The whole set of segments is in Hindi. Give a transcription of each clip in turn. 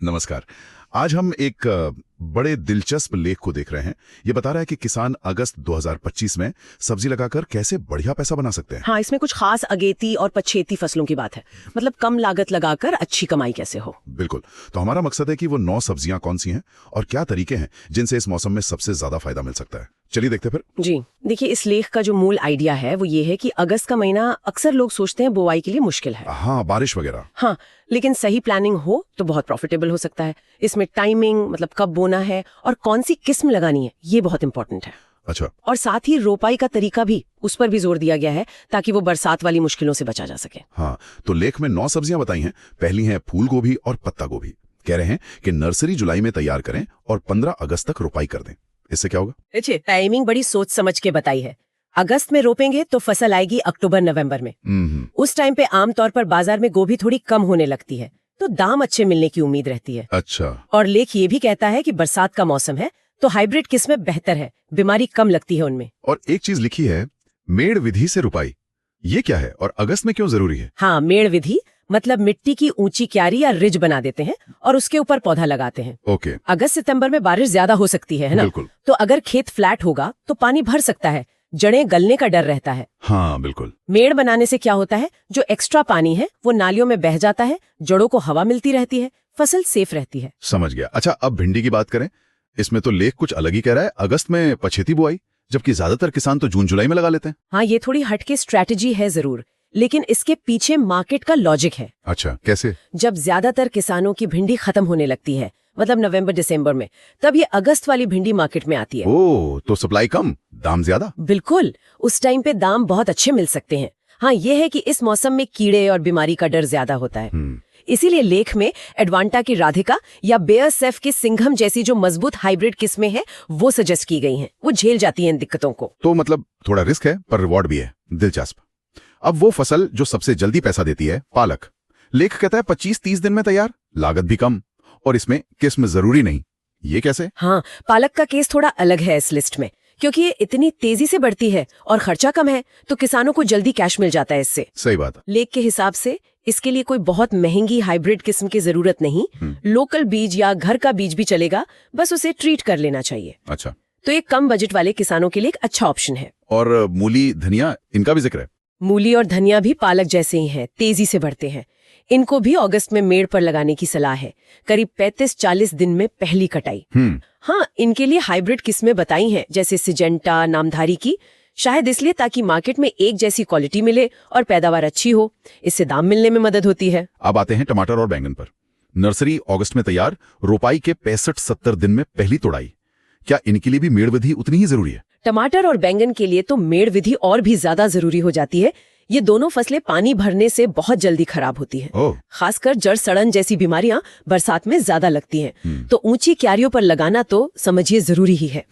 नमस्कार। आज हम एक बड़े दिलचस्प लेख को देख रहे हैं। ये बता रहा है कि किसान अगस्त 2025 में सब्जी लगाकर कैसे बढ़िया पैसा बना सकते हैं। हाँ, इसमें कुछ खास अगेती और पछेती फसलों की बात है। मतलब कम लागत लगाकर अच्छी कमाई कैसे हो। बिल्कुल। तो हमारा मकसद है कि वो 9 सब्जियां कौन सी हैं और क्या तरीके हैं जिनसे इस मौसम में सबसे ज्यादा फायदा मिल सकता है। चलिए देखते फिर। जी देखिए, इस लेख का जो मूल आइडिया है वो ये है कि अगस्त का महीना अक्सर लोग सोचते हैं बुआई के लिए मुश्किल है। हाँ, बारिश वगैरह। हाँ, लेकिन सही प्लानिंग हो तो बहुत प्रॉफिटेबल हो सकता है। इसमें टाइमिंग, मतलब कब बोना है और कौन सी किस्म लगानी है, ये बहुत इंपॉर्टेंट है। अच्छा। और साथ ही रोपाई का तरीका भी, उस पर भी जोर दिया गया है ताकि वो बरसात वाली मुश्किलों से बचा जा सके। हाँ, तो लेख में 9 सब्जियां बताई हैं। पहली है फूल गोभी और पत्ता गोभी। कह रहे हैं कि नर्सरी जुलाई में तैयार करें और 15 अगस्त तक रोपाई कर दें। इससे क्या होगा? देखिए, टाइमिंग बड़ी सोच समझ के बताई है। अगस्त में रोपेंगे तो फसल आएगी अक्टूबर नवंबर में। उस टाइम पे आमतौर पर बाजार में गोभी थोड़ी कम होने लगती है, तो दाम अच्छे मिलने की उम्मीद रहती है। अच्छा। और लेख ये भी कहता है कि बरसात का मौसम है तो हाइब्रिड किस्में बेहतर है, बीमारी कम लगती है उनमें। और एक चीज लिखी है, मेड़ विधि से रुपाई। ये क्या है और अगस्त में क्यों जरूरी है? हाँ, मेड़ विधि मतलब मिट्टी की ऊंची क्यारी या रिज बना देते हैं और उसके ऊपर पौधा लगाते हैं। ओके। अगस्त सितंबर में बारिश ज्यादा हो सकती है ना? बिल्कुल। तो अगर खेत फ्लैट होगा तो पानी भर सकता है, जड़ें गलने का डर रहता है। हाँ बिल्कुल। मेड़ बनाने से क्या होता है, जो एक्स्ट्रा पानी है वो नालियों में बह जाता है, जड़ों को हवा मिलती रहती है, फसल सेफ रहती है। समझ गया। अच्छा, अब भिंडी की बात करें। इसमें तो लेख कुछ अलग ही कह रहा है, अगस्त में पछेती बुआई, जबकि ज्यादातर किसान तो जून जुलाई में लगा लेते हैं। हाँ, ये थोड़ी हटके स्ट्रैटेजी है जरूर, लेकिन इसके पीछे मार्केट का लॉजिक है। अच्छा, कैसे? जब ज्यादातर किसानों की भिंडी खत्म होने लगती है, मतलब नवंबर दिसंबर में, तब ये अगस्त वाली भिंडी मार्केट में आती है। ओह, तो सप्लाई कम, दाम ज्यादा। बिल्कुल, उस टाइम पे दाम बहुत अच्छे मिल सकते हैं। हाँ, ये है कि इस मौसम में कीड़े और बीमारी का डर ज्यादा होता है। इसीलिए लेख में एडवांटा की राधिका या बेयरसेफ की सिंघम जैसी जो मजबूत हाइब्रिड किस्में हैं वो सजेस्ट की गई हैं। वो झेल जाती हैं इन दिक्कतों को। तो मतलब थोड़ा रिस्क है पर रिवॉर्ड भी है। दिलचस्प। अब वो फसल जो सबसे जल्दी पैसा देती है, पालक। लेख कहता है 25-30 दिन में तैयार, लागत भी कम, और इसमें किस्म जरूरी नहीं। ये कैसे? हाँ, पालक का केस थोड़ा अलग है इस लिस्ट में, क्योंकि ये इतनी तेजी से बढ़ती है और खर्चा कम है, तो किसानों को जल्दी कैश मिल जाता है इससे। सही बात है। लेख के हिसाब से इसके लिए कोई बहुत महंगी हाइब्रिड किस्म की जरूरत नहीं। लोकल बीज या घर का बीज भी चलेगा, बस उसे ट्रीट कर लेना चाहिए। अच्छा। तो ये कम बजट वाले किसानों के लिए एक अच्छा ऑप्शन है। और मूली, धनिया, इनका भी जिक्र है। मूली और धनिया भी पालक जैसे ही हैं, तेजी से बढ़ते हैं। इनको भी अगस्त में मेड़ पर लगाने की सलाह है, करीब 35-40 दिन में पहली कटाई। हाँ, इनके लिए हाइब्रिड किस्में बताई हैं, जैसे सिजेंटा, नामधारी की, शायद इसलिए ताकि मार्केट में एक जैसी क्वालिटी मिले और पैदावार अच्छी हो। इससे दाम मिलने में मदद होती है। अब आते हैं टमाटर और बैंगन पर। नर्सरी अगस्त में तैयार, रोपाई के 65-70 दिन में पहली तोड़ाई। क्या इनके लिए भी मेड़ विधि उतनी ही जरूरी है? टमाटर और बैंगन के लिए तो मेड़ विधि और भी ज्यादा जरूरी हो जाती है। ये दोनों फसलें पानी भरने से बहुत जल्दी खराब होती हैं। खासकर जड़ सड़न जैसी बीमारियां बरसात में ज्यादा लगती हैं। तो ऊंची क्यारियों पर लगाना तो समझिए जरूरी ही है।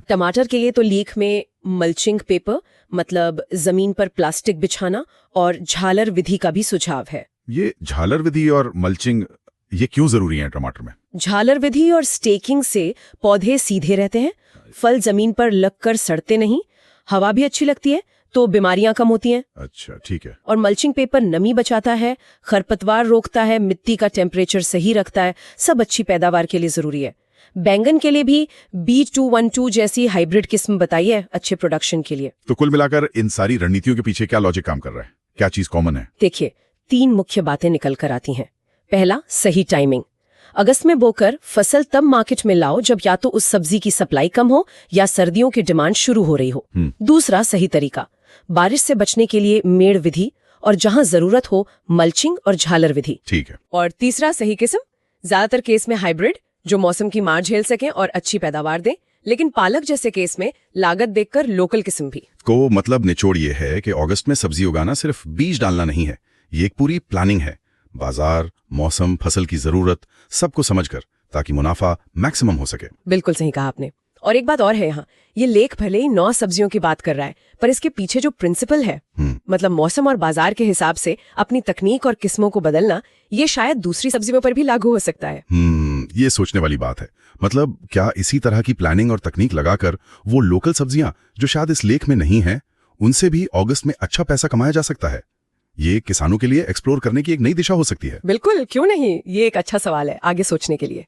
टमाटर के लिए तो लेख में मल्चिंग पेपर, मतलब जमीन पर प्लास्टिक बिछाना, और झालर विधि का भी सुझाव है। ये झालर विधि और मल्चिंग, ये क्यों जरूरी है टमाटर में? झालर विधि और स्टेकिंग से पौधे सीधे रहते हैं, फल जमीन पर लगकर सड़ते नहीं, हवा भी अच्छी लगती है, तो बीमारियां कम होती हैं। अच्छा, ठीक है। और मल्चिंग पेपर नमी बचाता है, खरपतवार रोकता है, मिट्टी का टेम्परेचर सही रखता है, सब अच्छी पैदावार के लिए जरूरी है। बैंगन के लिए भी B212 जैसी हाइब्रिड किस्म बताई है अच्छे प्रोडक्शन के लिए। तो कुल मिलाकर इन सारी रणनीतियों के पीछे क्या लॉजिक काम कर रहा है? क्या चीज कॉमन है? देखिए, 3 मुख्य बातें निकल कर आती हैं। पहला, सही टाइमिंग। अगस्त में बोकर फसल तब मार्केट में लाओ जब या तो उस सब्जी की सप्लाई कम हो या सर्दियों की डिमांड शुरू हो रही हो। दूसरा, सही तरीका। बारिश से बचने के लिए मेड़ विधि, और जहां जरूरत हो मल्चिंग और झालर विधि। ठीक है। और तीसरा, सही किस्म, ज्यादातर केस में हाइब्रिड, जो मौसम की मार झेल सके और अच्छी पैदावार दे। लेकिन पालक जैसे केस में लागत देखकर लोकल किस्म भी। को मतलब निचोड़ ये है कि अगस्त में सब्जी उगाना सिर्फ बीज डालना नहीं है, ये एक पूरी प्लानिंग है। बाजार, मौसम, फसल की जरूरत, सबको समझकर, ताकि मुनाफा मैक्सिमम हो सके। बिल्कुल सही कहा आपने। और एक बात और है यहाँ, ये लेख भले ही 9 सब्जियों की बात कर रहा है, पर इसके पीछे जो प्रिंसिपल है, मतलब मौसम और बाजार के हिसाब से अपनी तकनीक और किस्मों को बदलना, ये शायद दूसरी सब्जियों पर भी लागू हो सकता है। ये सोचने वाली बात है। मतलब क्या इसी तरह की प्लानिंग और तकनीक लगाकर वो लोकल सब्जियां जो शायद इस लेख में नहीं है, उनसे भी अगस्त में अच्छा पैसा कमाया जा सकता है? ये किसानों के लिए एक्सप्लोर करने की एक नई दिशा हो सकती है। बिल्कुल, क्यों नहीं, ये एक अच्छा सवाल है आगे सोचने के लिए।